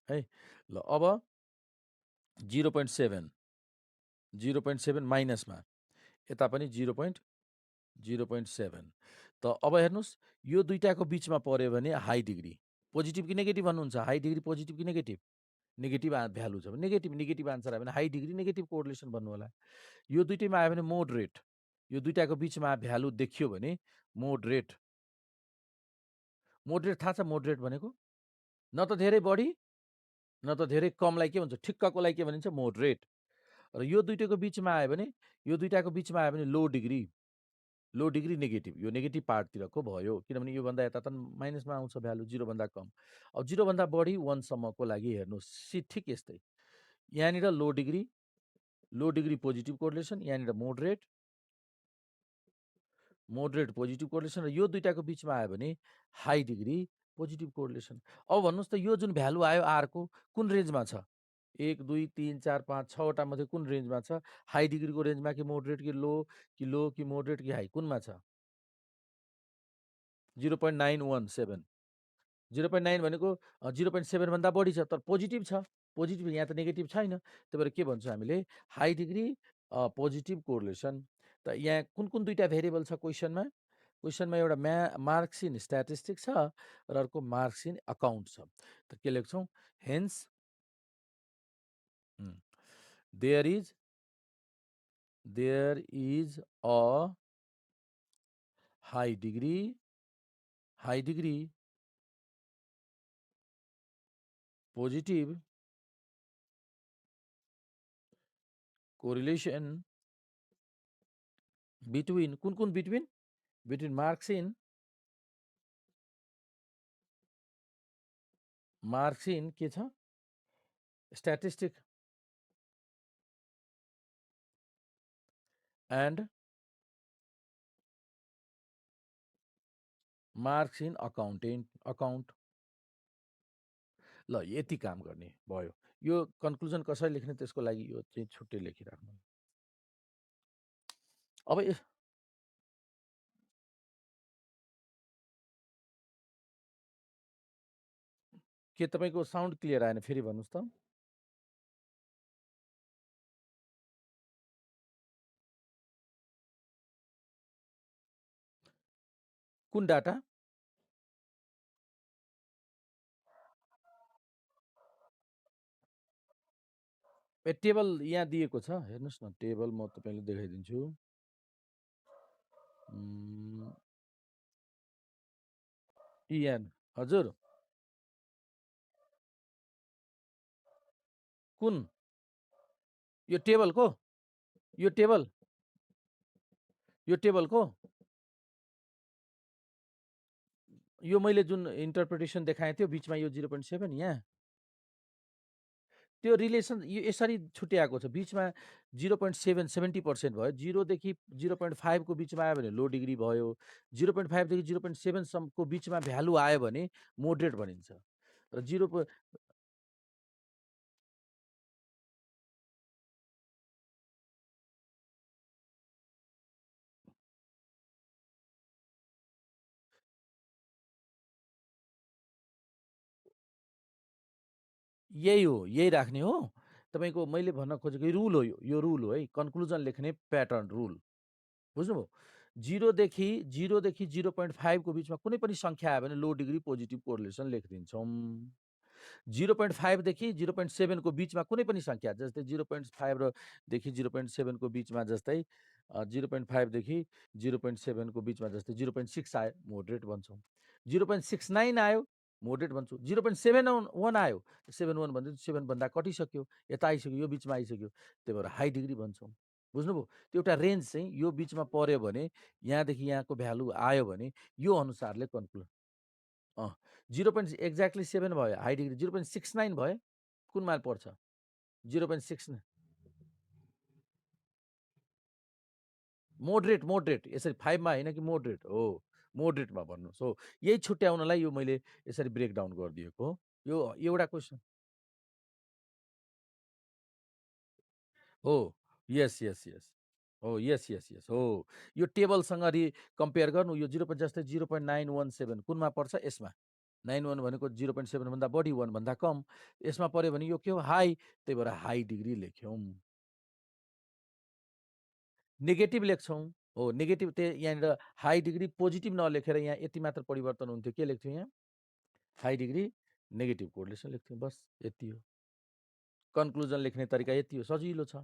है ल अब 0.7 माइनसमा यता पनि 0.7 त अब हेर्नुहोस् यो दुईटाको बिचमा पर्यो भने हाई डिग्री पोजिटिभ कि नेगेटिभ भन्नुहुन्छ हाई डिग्री पोजिटिभ कि नेगेटिभ नेगेटिभ भ्यालु छ भने नेगेटिभ आन्सर आयो भने हाई डिग्री नेगेटिभ कोरिलेसन भन्नु होला। यो दुईटैमा आयो भने मोडरेट, यो दुईटाको बिचमा भ्यालु देखियो भने मोडरेट। मोडरेट थाहा छ मोडरेट भनेको? न त धेरै बढी न त धेरै कमलाई के भन्छ ठिक्ककोलाई के भनिन्छ मोडरेट। र यो दुईटाको बिचमा आयो भने यो दुईटाको बिचमा आयो भने लो डिग्री नेगेटिभ, यो नेगेटिभ पार्टतिरको भयो किनभने योभन्दा यता त माइनसमा आउँछ भ्यालु 0 भन्दा कम। अब 0 भन्दा बढी 1 सम्मको लागि हेर्नुहोस् ठिक यस्तै। यहाँनिर लो डिग्री पोजिटिभ कोरिलेसन, यहाँनिर मोडरेट पोजिटिभ कोरिलेसन र यो दुईटाको बिचमा आयो भने हाई डिग्री पोजिटिभ कोरिलेसन। अब भन्नुहोस् त यो जुन भ्यालु आयो आरको कुन रेन्जमा छ? 1 2 3 4 5 6 वटा मध्ये कुन रेन्जमा छ? हाई डिग्रीको रेन्जमा कि मोडरेट कि लो कि मोडरेट कि हाई कुनमा छ? 0.917 0.9 भनेको 0.7 भन्दा बढी छ तर पोजिटिभ छ। पोजिटिभ यहाँ त नेगेटिभ छैन। त्यही भएर के भन्छौँ हामीले हाई डिग्री पोजिटिभ कोरिलेसन। त यहाँ कुन दुईटा भेरिएबल छ क्वेसनमा? क्वेसनमा एउटा मार्क्स इन स्ट्याटिस्टिक्स छ र अर्को मार्क्स इन अकाउन्ट छ। त के लेख्छौँ? Hence there is a high degree positive correlation between कुन बिट्विन मार्क्स इन के छ? Statistic and marks in account. ल यति काम गर्ने भयो। यो कन्क्लुजन कसरी लेख्ने त्यसको लागि यो चाहिँ छुट्टै लेखिराख्नु। अब के तपाईँको साउन्ड क्लियर आएन? फेरि भन्नुहोस् त। कुन डाटा? टेबल यहाँ दिएको छ हेर्नुहोस् न। टेबल म तपाईँले देखाइदिन्छु। इएन हजुर कुन? यो टेबलको यो मैले जुन इन्टरप्रिटेसन देखाएँ थियो बिचमा यो 0.7 यहाँ त्यो रिलेसन यो यसरी छुट्याएको छ। बिचमा 0.7 70% भयो। 0 देखि 0.5 को बिचमा आयो भने लो डिग्री भयो। 0.5 देखि 0.7 सम्मको बिचमा भ्यालु आयो भने मोडरेट भनिन्छ। र 0 यही राख्ने हो। तपाईको मैले भन्न खोजेको रुल हो यो रुल हो है। कन्क्लुजन लेख्ने प्याटर्न रुल बुझ्नुभयो? 0 देखि 0.5 को बिचमा कुनै पनि संख्या आयो भने लो डिग्री पोजिटिभ कोरिलेसन लेखिदिन्छौँ। 0.5 देखि 0.7 को बिचमा कुनै पनि संख्या जस्तै 0.5 र देखि 0.7 को बिचमा जस्तै 0.5 देखि 0.7 को बिचमा जस्तै 0.6 आयो मोडरेट भन्छौँ। 0.69 आयो मोडरेट भन्छौँ। 0.71 आयो 71 भन्दा 7 भन्दा कटिसक्यो, यता आइसक्यो, यो बिचमा आइसक्यो, त्यही भएर हाई डिग्री भन्छौँ। बुझ्नुभयो? त्यो एउटा रेन्ज चाहिँ यो बिचमा पर्यो भने यहाँदेखि यहाँको भ्यालु आयो भने यो अनुसारले कन्क्लुड 0.एक्ज्याक्टली 7 भयो हाई डिग्री। 0.69 भयो कुनमा पर्छ? 0.69 मोडरेट यसरी 5 मा होइन कि मोडरेट हो। मोडरेटमा भन्नुहोस् हो। यही छुट्याउनलाई यो मैले यसरी ब्रेकडाउन गरिदिएको हो। यो एउटा क्वेसन हो। यस हो। यस हो। यो टेबलसँग कम्पेयर गर्नु। यो 0 जस्तै 0.917 कुनमा पर्छ? यसमा 91 भनेको 0.7 भन्दा बढी 1 भन्दा कम। यसमा पर्यो भने यो के हो? हाई। त्यही भएर हाई डिग्री लेख्यौँ। नेगेटिभ लेख्छौँ हो। नेगेटिभ त्यही यहाँनिर हाई डिग्री पोजिटिभ नलेखेर यहाँ यति मात्र परिवर्तन हुन्थ्यो। के लेख्थ्यौँ यहाँ? हाई डिग्री नेगेटिभ कोरिलेसन लेख्थ्यौँ। बस यति हो। कन्क्लुजन लेख्ने तरिका यति हो, सजिलो छ।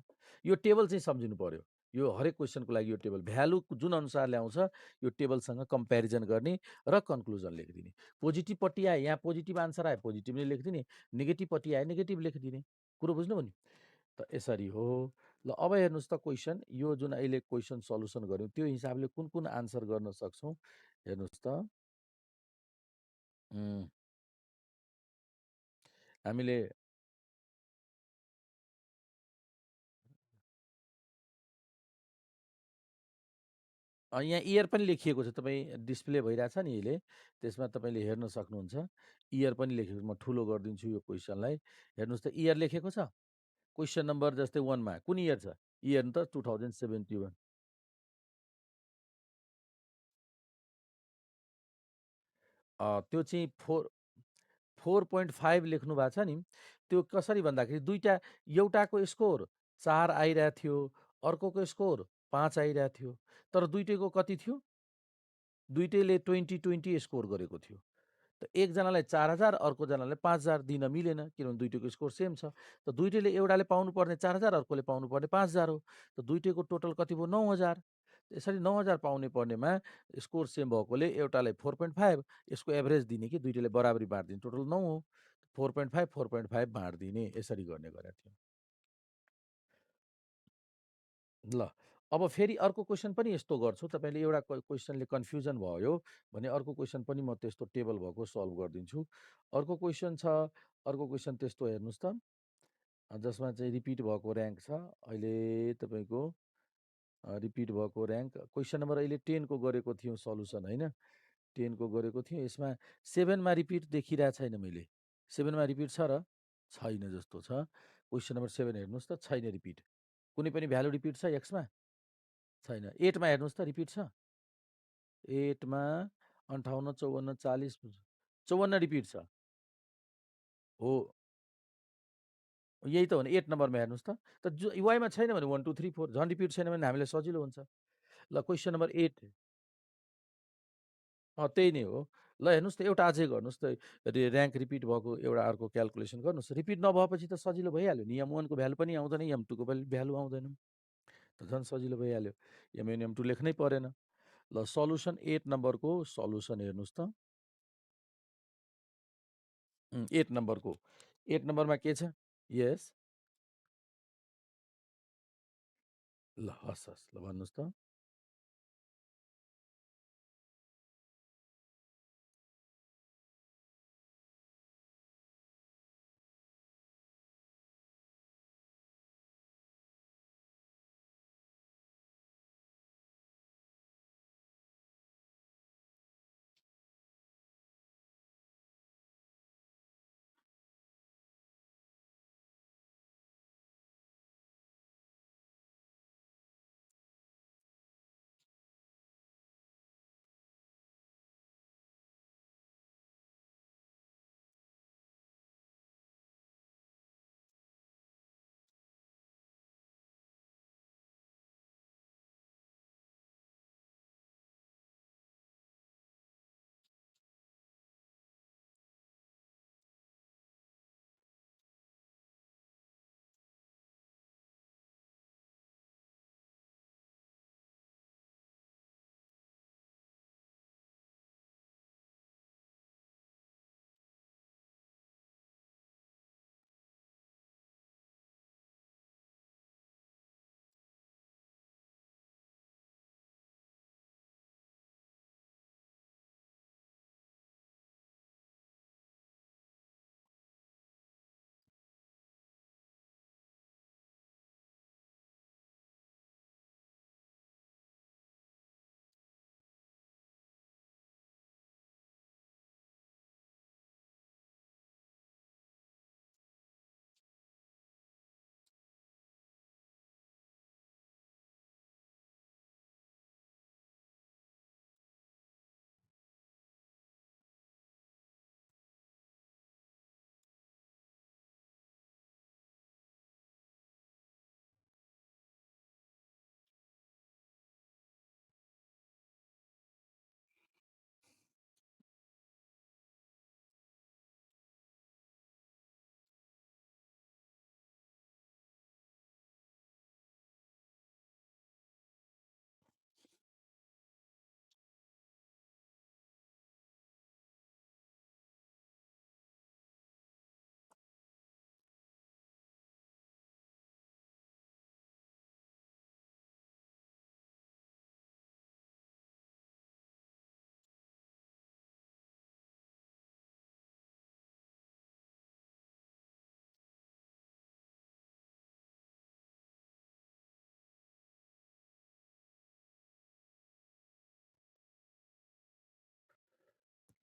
यो टेबल चाहिँ सम्झिनु पर्यो। यो हरेक क्वेसनको लागि यो टेबल भ्यालु जुन अनुसार ल्याउँछ यो टेबलसँग कम्पेरिजन गर्ने र कन्क्लुजन लेखिदिने। पोजिटिभपट्टि आए, यहाँ पोजिटिभ आन्सर आयो पोजिटिभ नै लेखिदिने, नेगेटिभपट्टि आए नेगेटिभ लेखिदिने। कुरो बुझ्नुभयो नि? त यसरी हो। ल अब हेर्नुहोस् त क्वेसन, यो जुन अहिले क्वेसन सल्युसन गऱ्यौँ त्यो हिसाबले कुन कुन आन्सर गर्न सक्छौँ हेर्नुहोस् त। हामीले यहाँ इयर पनि लेखिएको छ, तपाईँ डिस्प्ले भइरहेछ नि अहिले, त्यसमा तपाईँले हेर्न सक्नुहुन्छ। इयर पनि लेखेको छ, म ठुलो गरिदिन्छु यो क्वेसनलाई। हेर्नुहोस् त इयर लेखेको छ। क्वेसन नम्बर जस्तै 1 मा कुन इयर छ? इयर त 2071। त्यो चाहिँ 4.5 लेख्नु भएको छ नि, त्यो कसरी भन्दाखेरि दुईटा, एउटाको स्कोर 4 आइरहेको थियो, अर्कोको स्कोर 5 आइरहेको थियो, तर दुइटैको कति थियो? दुइटैले 20-20 स्कोर गरेको थियो। त एकजनालाई 4000 अर्कोजनालाई 5000 दिन मिलेन, किनभने दुइटैको स्कोर सेम छ। त दुइटैले एउटाले पाउनुपर्ने 4000 अर्कोले पाउनुपर्ने 5000 हो। त दुइटैको टोटल कति भयो? 9000। यसरी 9000 पाउने पर्नेमा स्कोर सेम भएकोले एउटालाई 4.5 यसको एभरेज दिने कि दुइटैले बराबरी बाँडिदिने, टोटल 9 हो। 4.5 4.5 बाँडिदिने, यसरी गर्ने गरेका थियौँ। ल अब फेरि अर्को क्वेसन पनि यस्तो गर्छु, तपाईँले एउटा क्वेसनले कन्फ्युजन भयो भने अर्को क्वेसन पनि म त्यस्तो टेबल भएको सल्भ गरिदिन्छु। अर्को क्वेसन छ, अर्को क्वेसन त्यस्तो हेर्नुहोस् त, जसमा चाहिँ रिपिट भएको ऱ्याङ्क छ। अहिले तपाईँको रिपिट भएको ऱ्याङ्क क्वेसन नम्बर अहिले 10 को गरेको थियौँ सल्युसन होइन, 10 को गरेको थियौँ। यसमा 7 मा रिपिट देखिरहेको छैन मैले, 7 मा रिपिट छ र छैन जस्तो छ। क्वेसन नम्बर 7 हेर्नुहोस् त, छैन रिपिट, कुनै पनि भ्यालु रिपिट छ एक्समा? छैन। 8 मा हेर्नुहोस् त, रिपिट छ? 8 मा 58, 54, 40, 54 रिपिट छ। हो, यही त हो नि, 8 नम्बरमा हेर्नुहोस् त। त वाइमा छैन भने 1 2 3 4 झन् रिपिट छैन भने हामीलाई सजिलो हुन्छ। ल क्वेसन नम्बर 8, त्यही नै हो। ल हेर्नुहोस् त, एउटा अझै गर्नुहोस् त, ऱ्याङ्क रिपिट भएको एउटा अर्को क्याल्कुलेसन गर्नुहोस्। रिपिट नभएपछि त सजिलो भइहाल्यो नि, M1 को भ्यालु पनि आउँदैन, M2 को भ्यालु आउँदैन, त झन् सजिलो भइहाल्यो। M1 M2 लेख्नै परेन। ल सल्युसन 8 नम्बरको सल्युसन हेर्नुहोस् त। 8 नम्बरको, 8 नम्बरमा के छ? यस, ल हस् हस्, ल भन्नुहोस् त।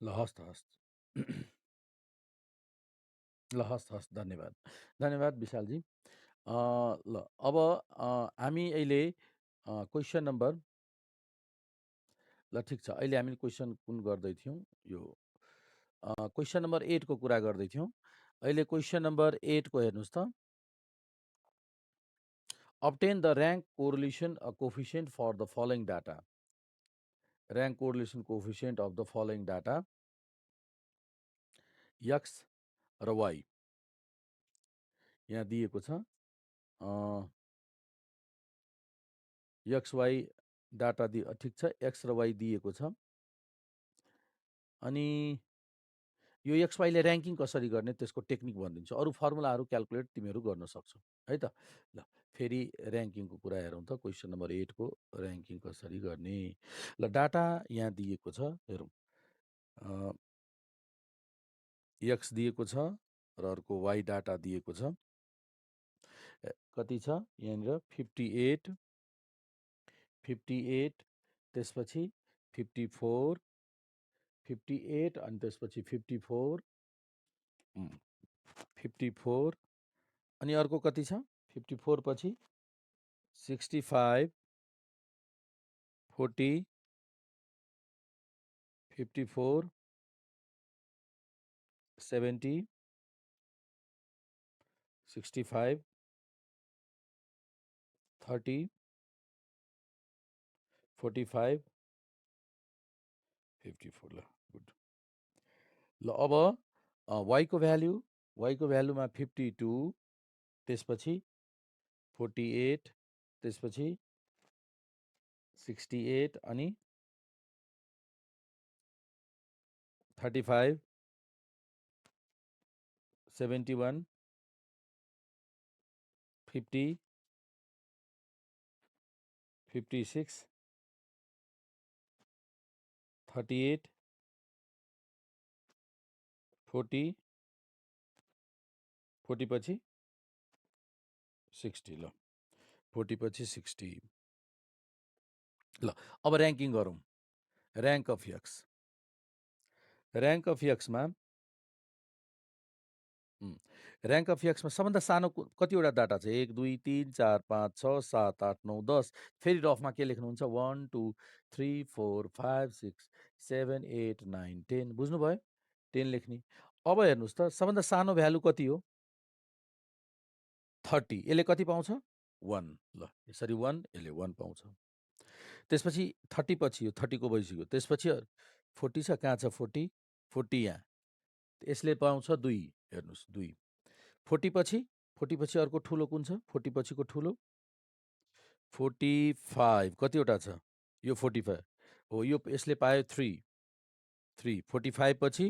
ल हस् त हस्। ल हस् हस्, धन्यवाद। धन्यवाद विशालजी। ल अब हामी अहिले क्वेसन नम्बर, ल ठिक छ, अहिले हामीले क्वेसन कुन गर्दै थियौँ, यो क्वेसन नम्बर 8 को कुरा गर्दै थियौँ। अहिले क्वेसन नम्बर 8 को हेर्नुहोस् त। Obtain the rank correlation coefficient for the following data. Rank correlation coefficient of the following data x र y यहाँ दिएको छ। एक्स वाई डाटा ठिक छ, एक्स र वाई दिएको छ। अनि यो एक्स वाईले ऱ्याङ्किङ कसरी गर्ने त्यसको टेक्निक भनिदिन्छु। अरू फर्मुलाहरू क्यालकुलेट तिमीहरू गर्न सक्छौ है त। ल फेरि ऱ्याङ्किङको कुरा हेरौँ त। क्वेसन नम्बर 8 को ऱ्याङ्किङ कसरी गर्ने। ल डाटा यहाँ दिएको छ, हेरौँ। एक्स दिएको छ र अर्को वाई डाटा दिएको छ। कति छ यहाँनिर 58, 58, त्यसपछि 54, 58 अनि त्यसपछि 54, 54 अनि अर्को कति छ 54 पछि 65, 40, 54, 70, 65, 30, 45, 54। ल गुड। ल अब वाईको भ्यालुमा 52, त्यसपछि 48, त्यसपछि 68 अनि 35, 71, 50, 56, 38, 40, 40 पछि 60। ल 40 पछि 60। ल अब ऱ्याङ्किङ गरौँ। Rank of X, rank of एक्समा ऱ्याङ्क अफ एक्समा सबभन्दा सानो कतिवटा डाटा छ? 1 2 3 4 5 6 7 8 9 10। फेरि रफमा के लेख्नुहुन्छ? 1 2 3 4 5 6 7 8 9 10। बुझ्नुभयो? 10 लेख्ने। अब हेर्नुहोस् त, सबभन्दा सानो भ्यालु कति हो? 30। यसले कति पाउँछ? 1। ल यसरी 1, यसले 1 पाउँछ। त्यसपछि 30 पछि यो 30 को भइसक्यो। त्यसपछि 40 छ, कहाँ छ 40? 40 यहाँ। यसले पाउँछ 2। हेर्नुहोस् 2। 40 पछि अर्को ठुलो कुन छ? 40 पछिको ठुलो 45। कतिवटा छ? यो 45 हो। यो यसले पायो 3। 45 पछि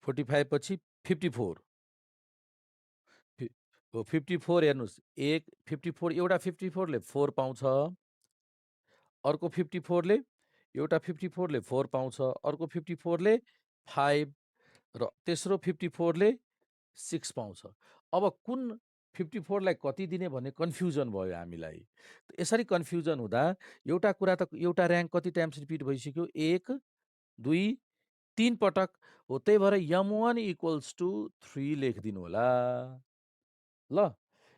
54 हो। 54 हेर्नुहोस्, 54 एउटा 54 ले 4 पाउँछ, अर्को 54 ले एउटा 54 ले 4 पाउँछ, अर्को 54 ले 5 र तेस्रो 54 ले 6 पाउँछ। अब कुन 54 लाई कति दिने भन्ने कन्फ्युजन भयो हामीलाई। यसरी कन्फ्युजन हुँदा एउटा कुरा त, एउटा ऱ्याङ्क कति टाइम्स रिपिट भइसक्यो? 1 2 3 पटक हो। त्यही भएर m1 = 3 लेखिदिनु होला। ल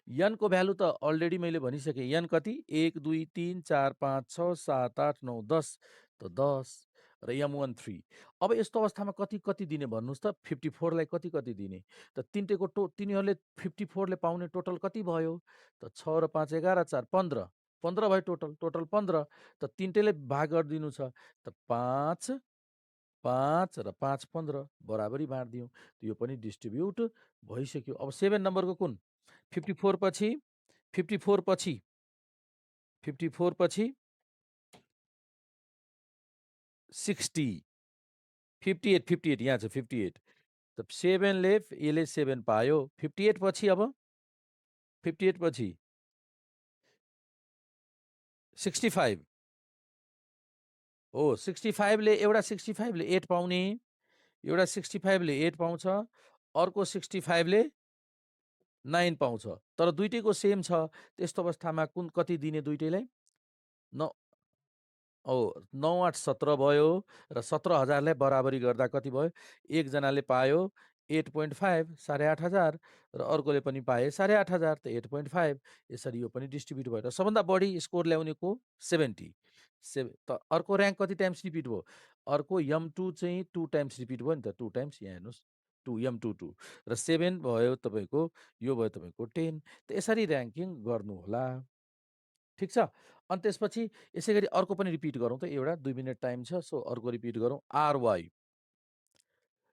n को भ्यालु त अलरेडी मैले भनिसकेँ। n कति? 1 2 3 4 5 6 7 8 9 10, त 10 र m1 3। अब यस्तो अवस्थामा कति कति दिने भन्नुहोस् त? 54 लाई कति कति दिने? त तिनीहरूले 54 ले पाउने टोटल कति भयो? त 6 र 5 11 4 15 15 भयो टोटल 15। त तिनटैले भाग गरिदिनु छ। त 5 5 र 5 15 बराबरी बाँडिदियौँ। यो पनि डिस्ट्रिब्युट भइसक्यो। अब 7 नम्बरको कुन? 54 पछि 54 पछि 54 पछि 60, 58 58 यहाँ छ 58। त 7 ले यसले 7 पायो। 58 पछि अब 58 पछि 65 हो। 65 ले एउटा 65 ले 8 पाउने, एउटा 65 ले 8 पाउँछ, अर्को 65 ले 9 पाउँछ। तर दुईटैको सेम छ। त्यस्तो अवस्थामा कुन कति दिने दुईटैलाई? 9, 8, 17 भयो र 17,000लाई बराबरी गर्दा कति भयो? एकजनाले पायो 8.5 8,500 र अर्कोले पनि पाए 8,500 त 8.5 यसरी यो पनि डिस्ट्रिब्युट भयो। सबभन्दा बढी स्कोर ल्याउने को? 70 त अर्को ऱ्याङ्क कति टाइम्स रिपिट भयो? अर्को M2 चाहिँ 2 टाइम्स रिपिट भयो नि त, 2 टाइम्स यहाँ हेर्नुहोस् 2 M22 र 7 भयो तपाईँको, यो भयो तपाईँको 10 त यसरी ऱ्याङ्किङ गर्नु होला। ठिक छ? अनि त्यसपछि यसै गरी अर्को पनि रिपिट गरौँ त एउटा 2 मिनेट टाइम छ, सो अर्को रिपिट गरौँ। RY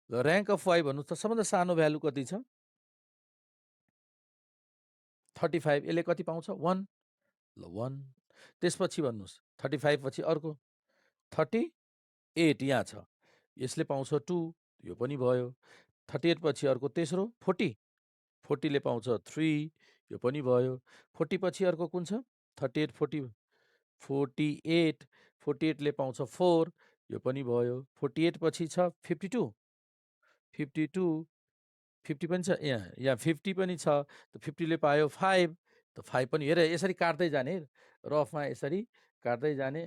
ऱ्याङ्क अफ Y भन्नुहोस् त सबभन्दा सानो भ्यालु कति छ? 35 यसले कति पाउँछ? 1 ल 1 त्यसपछि भन्नुहोस् 35 पछि अर्को 38 यहाँ छ, यसले पाउँछ 2 यो पनि भयो। 38 पछि अर्को तेस्रो 40 40ले पाउँछ 3 यो पनि भयो। 40 पछि अर्को कुन छ? 38 40 48 48 ले पाउँछ 4 यो पनि भयो। 48 पछि छ 52 52 50 पनि छ, यहाँ 50 पनि छ त 50 ले पायो 5 त 5 पनि हेर यसरी काट्दै जाने रफमा यसरी काट्दै जाने।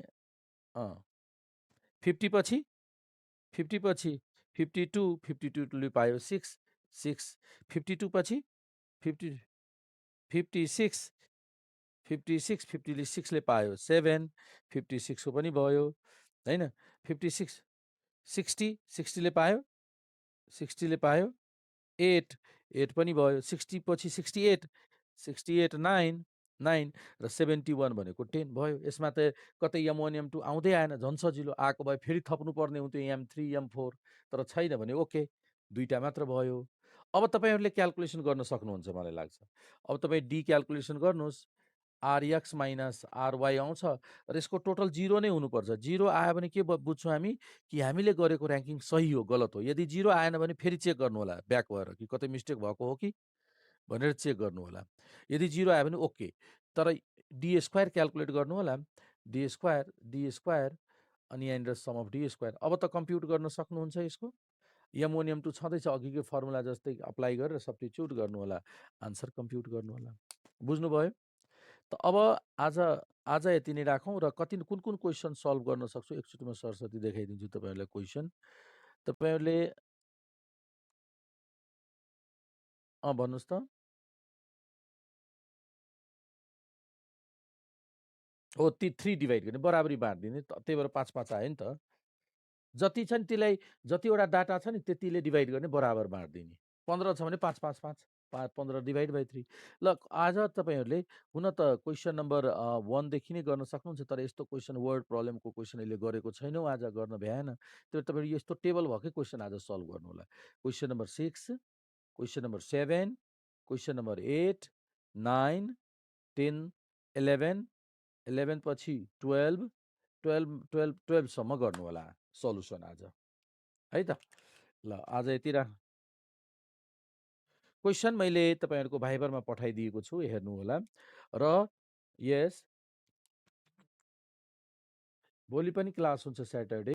50 पछि 50 पछि 52 52 ले पायो 6 6 52 पछि 50 56 56 50 ले 6 ले पायो 7 56 को पनि भयो हैन। 56 60 60 ले पायो 60 ले पायो 8 8 पनि भयो। 60 पछि 68 68 9 9 र 71 भनेको 10 भयो। यसमा त कतै M1 M2 आउँदै आएन, झन् सजिलो। आएको भए फेरि थप्नुपर्ने हुन्थ्यो M3 M4 तर छैन भने ओके, दुईटा मात्र भयो। अब तपाईँहरूले क्याल्कुलेसन गर्न सक्नुहुन्छ मलाई लाग्छ। अब तपाईँ D क्याल्कुलेसन गर्नुहोस्, RX माइनस RY आउँछ र यसको टोटल 0 नै हुनुपर्छ। 0 आयो भने के बुझ्छौँ हामी कि हामीले गरेको ऱ्याङ्किङ सही हो गलत हो। यदि 0 आएन भने फेरि चेक गर्नु होला ब्याक भएर कि कतै मिस्टेक भएको हो कि भनेर चेक गर्नु होला। यदि 0 आयो भने ओके, तर D स्क्वायर क्याल्कुलेट गर्नु होला। D स्क्वायर अनि यहाँनिर सम अफ D स्क्वायर। अब त कम्प्युट गर्न सक्नुहुन्छ यसको। M1 M2 छँदैछ, अघिकै फर्मुला जस्तै अप्लाई गरेर सब्स्टिट्युट गर्नु होला, आन्सर कम्प्युट गर्नु होला। बुझ्नुभयो? त अब आज यति नै राखौँ र कुन कुन क्वेसन सल्भ गर्न सक्छु एकचोटि म सरस्वती देखाइदिन्छु तपाईँहरूलाई क्वेसन। तपाईँहरूले भन्नुहोस् त। हो, ती 3 डिभाइड गर्ने, बराबरी बाँडिदिने, त्यही भएर 5 5 आयो नि त। जति छ नि त्यसलाई, जतिवटा डाटा छ नि त्यतिले डिभाइड गर्ने, बराबर बाँडिदिने। 15 छ भने 5 5 5 15 डिभाइड बाई 3। ल आज तपाईँहरूले हुन त क्वेसन नम्बर 1 देखि नै गर्न सक्नुहुन्छ, तर यस्तो क्वेसन वर्ड प्रब्लमको क्वेसन अहिले गरेको छैनौँ, आज गर्न भ्याएन। त्यो तपाईँहरू यस्तो टेबल भएकै क्वेसन आज सल्भ गर्नु होला। Question number 6, question number 7, question number 8, 9, 10, 11, 11 पछि 12, 12 सम्म गर्नु होला सल्युसन आज, है त। ल आज यति क्वेसन मैले तपाईँहरूको भाइबरमा पठाइदिएको छु, हेर्नु होला। र यस भोलि पनि क्लास हुन्छ स्याटरडे।